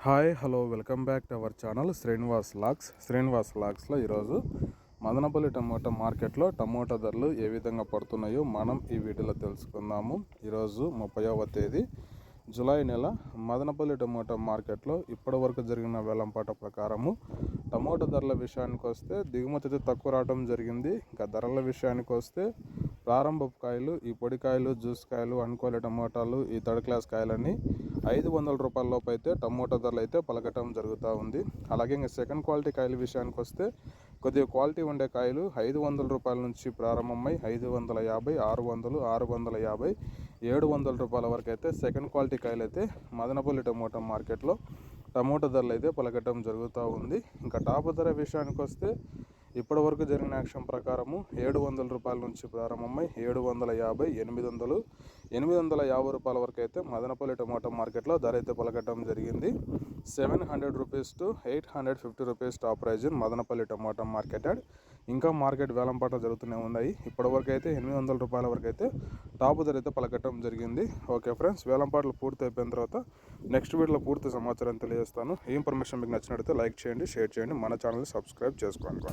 Hi hello welcome back to our channel Srinivas లాగ్స్లో ఈరోజు Madanapalle tomato మార్కెట్లో టమోటా ధరలు ఏ విధంగా పడుతున్నాయో మనం ఈ వీడియోలో తెలుసుకుందాము. ఈరోజు 30వ తేదీ జూలై నెల మదనపల్లి టమోటా మార్కెట్లో ఇప్పటివరకు జరిగిన వేలంపాట ప్రకారము టమోటా ధరల విషయానికి వస్తే దిగుమతి అయితే తక్కువ రావడం జరిగింది. ఇంకా ధరల విషయానికి వస్తే ప్రారంభపు కాయలు, ఈ పొడికాయలు, జ్యూస్ కాయలు, అనుకోలే టమోటాలు, ఈ థర్డ్ క్లాస్ కాయలన్నీ 500 రూపాయల లోపు అయితే టమోటా ధరలు అయితే పలకటం జరుగుతూ ఉంది. అలాగే ఇంకా సెకండ్ క్వాలిటీ కాయల విషయానికి వస్తే కొద్దిగా క్వాలిటీ ఉండే కాయలు 500 రూపాయల నుంచి ప్రారంభమై 550, 600, 650, 700 రూపాయల వరకు అయితే సెకండ్ క్వాలిటీ కాయలు అయితే మదనపల్లి టమోటా మార్కెట్లో టమోటా ధరలు అయితే పలకటం జరుగుతూ ఉంది. ఇంకా టాప్ ధర విషయానికి వస్తే ఇప్పటి వరకు జరిగిన యాక్షన్ ప్రకారము 700 రూపాయల నుంచి ప్రారంభమై 750, 800, 850 రూపాయల వరకు అయితే మదనపల్లి టమోటా మార్కెట్లో ధర అయితే పలకటం జరిగింది. 700 rupees to 850 rupees top price in Madanapalle tomato marketed. ఇంకా మార్కెట్ వేలంపాట జరుగుతూనే ఉన్నాయి. ఇప్పటివరకు అయితే 800 రూపాయల వరకు అయితే టాప్ ధర అయితే పలకటం జరిగింది. ఓకే ఫ్రెండ్స్, వేలంపాటలు పూర్తి అయిపోయిన తర్వాత నెక్స్ట్ వీడియోలో పూర్తి సమాచారం తెలియజేస్తాను. ఈ ఇన్ఫర్మేషన్ మీకు నచ్చినట్లయితే లైక్ చేయండి, షేర్ చేయండి, మన ఛానల్ని సబ్స్క్రైబ్ చేసుకోండి.